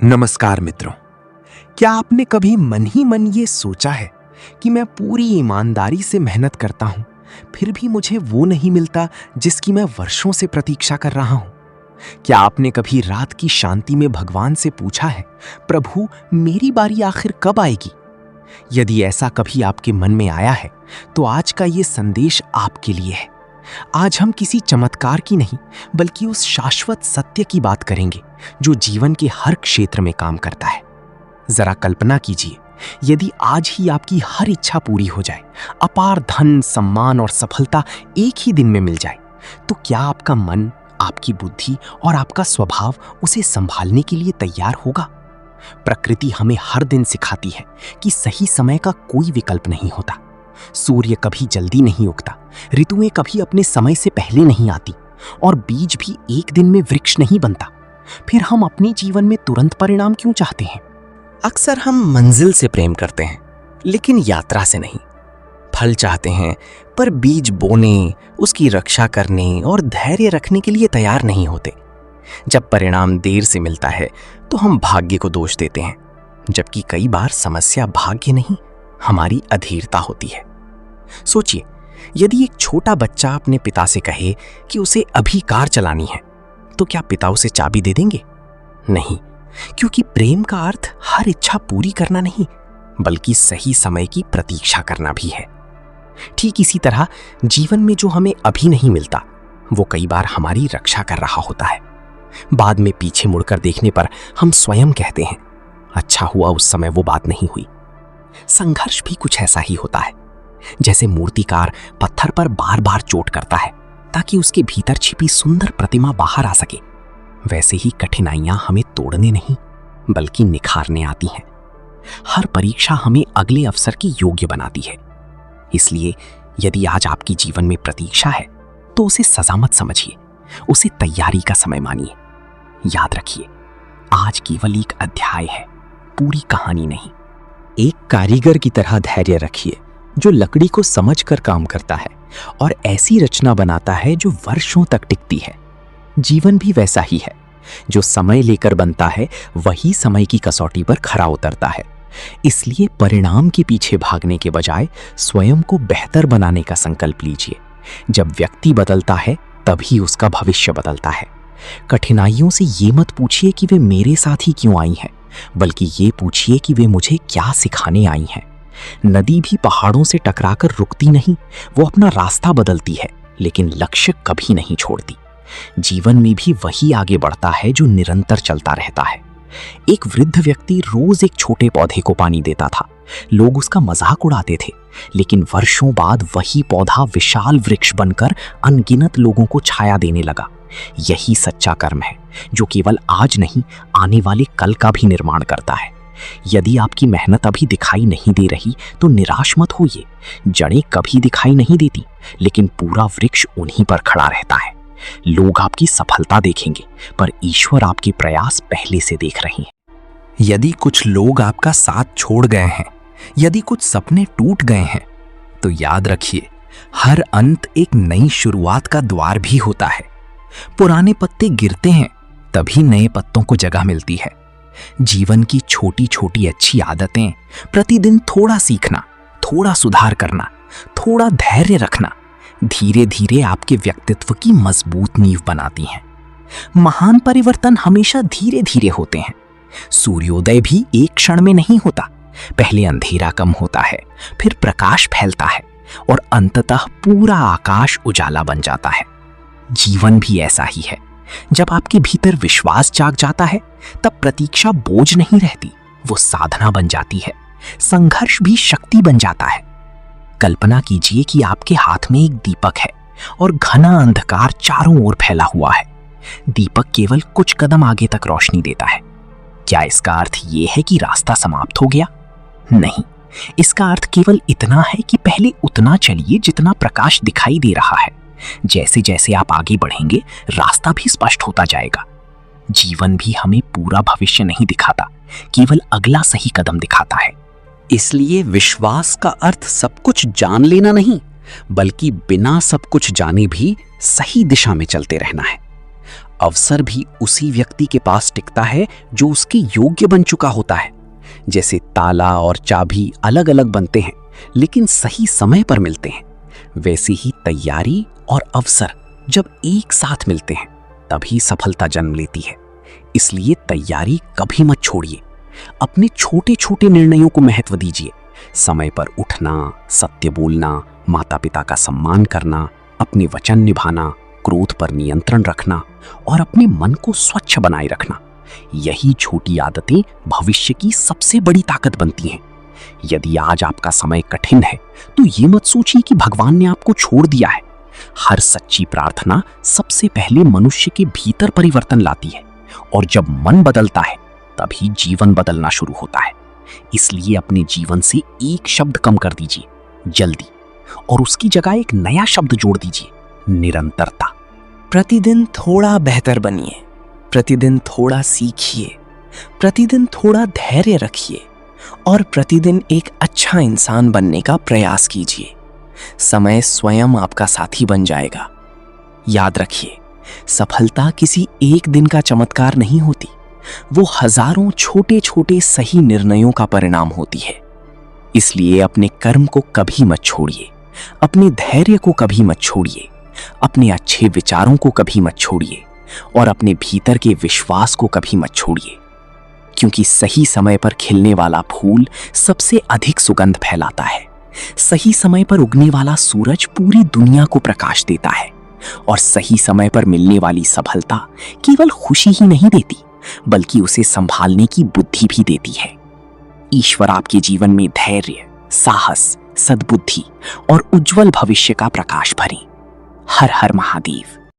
नमस्कार मित्रों। क्या आपने कभी मन ही मन ये सोचा है कि मैं पूरी ईमानदारी से मेहनत करता हूं, फिर भी मुझे वो नहीं मिलता जिसकी मैं वर्षों से प्रतीक्षा कर रहा हूं? क्या आपने कभी रात की शांति में भगवान से पूछा है, प्रभु मेरी बारी आखिर कब आएगी? यदि ऐसा कभी आपके मन में आया है तो आज का ये संदेश आपके लिए है। आज हम किसी चमत्कार की नहीं बल्कि उस शाश्वत सत्य की बात करेंगे जो जीवन के हर क्षेत्र में काम करता है। जरा कल्पना कीजिए, यदि आज ही आपकी हर इच्छा पूरी हो जाए, अपार धन, सम्मान और सफलता एक ही दिन में मिल जाए, तो क्या आपका मन, आपकी बुद्धि और आपका स्वभाव उसे संभालने के लिए तैयार होगा? प्रकृति हमें हर दिन सिखाती है कि सही समय का कोई विकल्प नहीं होता। सूर्य कभी जल्दी नहीं उगता, ऋतुएं कभी अपने समय से पहले नहीं आती और बीज भी एक दिन में वृक्ष नहीं बनता। फिर हम अपने जीवन में तुरंत परिणाम क्यों चाहते हैं? अक्सर हम मंजिल से प्रेम करते हैं लेकिन यात्रा से नहीं। फल चाहते हैं पर बीज बोने, उसकी रक्षा करने और धैर्य रखने के लिए तैयार नहीं होते। जब परिणाम देर से मिलता है तो हम भाग्य को दोष देते हैं, जबकि कई बार समस्या भाग्य नहीं, हमारी अधीरता होती है। सोचिए, यदि एक छोटा बच्चा अपने पिता से कहे कि उसे अभी कार चलानी है, तो क्या पिता उसे चाबी दे देंगे? नहीं, क्योंकि प्रेम का अर्थ हर इच्छा पूरी करना नहीं बल्कि सही समय की प्रतीक्षा करना भी है। ठीक इसी तरह जीवन में जो हमें अभी नहीं मिलता वो कई बार हमारी रक्षा कर रहा होता है। बाद में पीछे मुड़कर देखने पर हम स्वयं कहते हैं, अच्छा हुआ उस समय वो बात नहीं हुई। संघर्ष भी कुछ ऐसा ही होता है। जैसे मूर्तिकार पत्थर पर बार बार चोट करता है ताकि उसके भीतर छिपी सुंदर प्रतिमा बाहर आ सके, वैसे ही कठिनाइयां हमें तोड़ने नहीं बल्कि निखारने आती हैं। हर परीक्षा हमें अगले अवसर के योग्य बनाती है। इसलिए यदि आज आपकी जीवन में प्रतीक्षा है तो उसे सजा मत समझिए, उसे तैयारी का समय मानिए। याद रखिए, आज केवल एक अध्याय है, पूरी कहानी नहीं। एक कारीगर की तरह धैर्य रखिए जो लकड़ी को समझकर काम करता है और ऐसी रचना बनाता है जो वर्षों तक टिकती है। जीवन भी वैसा ही है, जो समय लेकर बनता है वही समय की कसौटी पर खरा उतरता है। इसलिए परिणाम के पीछे भागने के बजाय स्वयं को बेहतर बनाने का संकल्प लीजिए। जब व्यक्ति बदलता है तभी उसका भविष्य बदलता है। कठिनाइयों से ये मत पूछिए कि वे मेरे साथ ही क्यों आई हैं, बल्कि ये पूछिए कि वे मुझे क्या सिखाने आई हैं। नदी भी पहाड़ों से टकराकर रुकती नहीं, वो अपना रास्ता बदलती है लेकिन लक्ष्य कभी नहीं छोड़ती। जीवन में भी वही आगे बढ़ता है जो निरंतर चलता रहता है। एक वृद्ध व्यक्ति रोज एक छोटे पौधे को पानी देता था। लोग उसका मजाक उड़ाते थे, लेकिन वर्षों बाद वही पौधा विशाल वृक्ष बनकर अनगिनत लोगों को छाया देने लगा। यही सच्चा कर्म है जो केवल आज नहीं, आने वाले कल का भी निर्माण करता है। यदि आपकी मेहनत अभी दिखाई नहीं दे रही तो निराश मत होइए। जड़ें कभी दिखाई नहीं देती लेकिन पूरा वृक्ष उन्हीं पर खड़ा रहता है। लोग आपकी सफलता देखेंगे पर ईश्वर आपके प्रयास पहले से देख रहे हैं। यदि कुछ लोग आपका साथ छोड़ गए हैं, यदि कुछ सपने टूट गए हैं, तो याद रखिए, हर अंत एक नई शुरुआत का द्वार भी होता है। पुराने पत्ते गिरते हैं तभी नए पत्तों को जगह मिलती है। जीवन की छोटी छोटी अच्छी आदतें, प्रतिदिन थोड़ा सीखना, थोड़ा सुधार करना, थोड़ा धैर्य रखना, धीरे धीरे आपके व्यक्तित्व की मजबूत नींव बनाती हैं। महान परिवर्तन हमेशा धीरे धीरे होते हैं। सूर्योदय भी एक क्षण में नहीं होता। पहले अंधेरा कम होता है, फिर प्रकाश फैलता है और अंततः पूरा आकाश उजाला बन जाता है। जीवन भी ऐसा ही है। जब आपके भीतर विश्वास जाग जाता है तब प्रतीक्षा बोझ नहीं रहती, वो साधना बन जाती है। संघर्ष भी शक्ति बन जाता है। कल्पना कीजिए कि आपके हाथ में एक दीपक है और घना अंधकार चारों ओर फैला हुआ है। दीपक केवल कुछ कदम आगे तक रोशनी देता है। क्या इसका अर्थ ये है कि रास्ता समाप्त हो गया? नहीं, इसका अर्थ केवल इतना है कि पहले उतना चलिए जितना प्रकाश दिखाई दे रहा है। जैसे जैसे आप आगे बढ़ेंगे रास्ता भी स्पष्ट होता जाएगा। जीवन भी हमें पूरा भविष्य नहीं दिखाता, केवल अगला सही कदम दिखाता है। इसलिए विश्वास का अर्थ सब कुछ जान लेना नहीं बल्कि बिना सब कुछ जाने भी सही दिशा में चलते रहना है। अवसर भी उसी व्यक्ति के पास टिकता है जो उसके योग्य बन चुका होता है। जैसे ताला और चाबी अलग अलग बनते हैं लेकिन सही समय पर मिलते हैं, वैसे ही तैयारी और अवसर जब एक साथ मिलते हैं तभी सफलता जन्म लेती है। इसलिए तैयारी कभी मत छोड़िए। अपने छोटे छोटे निर्णयों को महत्व दीजिए। समय पर उठना, सत्य बोलना, माता पिता का सम्मान करना, अपने वचन निभाना, क्रोध पर नियंत्रण रखना और अपने मन को स्वच्छ बनाए रखना, यही छोटी आदतें भविष्य की सबसे बड़ी ताकत बनती हैं। यदि आज आपका समय कठिन है तो ये मत सोचिए कि भगवान ने आपको छोड़ दिया है। हर सच्ची प्रार्थना सबसे पहले मनुष्य के भीतर परिवर्तन लाती है और जब मन बदलता है तभी जीवन बदलना शुरू होता है। इसलिए अपने जीवन से एक शब्द कम कर दीजिए, जल्दी, और उसकी जगह एक नया शब्द जोड़ दीजिए, निरंतरता। प्रतिदिन थोड़ा बेहतर बनिए, प्रतिदिन थोड़ा सीखिए, प्रतिदिन थोड़ा धैर्य रखिए और प्रतिदिन एक अच्छा इंसान बनने का प्रयास कीजिए। समय स्वयं आपका साथी बन जाएगा। याद रखिए, सफलता किसी एक दिन का चमत्कार नहीं होती, वो हजारों छोटे छोटे सही निर्णयों का परिणाम होती है। इसलिए अपने कर्म को कभी मत छोड़िए, अपने धैर्य को कभी मत छोड़िए, अपने अच्छे विचारों को कभी मत छोड़िए और अपने भीतर के विश्वास को कभी मत छोड़िए, क्योंकि सही समय पर खिलने वाला फूल सबसे अधिक सुगंध फैलाता है। सही समय पर उगने वाला सूरज पूरी दुनिया को प्रकाश देता है और सही समय पर मिलने वाली सफलता केवल खुशी ही नहीं देती बल्कि उसे संभालने की बुद्धि भी देती है। ईश्वर आपके जीवन में धैर्य, साहस, सद्बुद्धि और उज्जवल भविष्य का प्रकाश भरें। हर हर महादेव।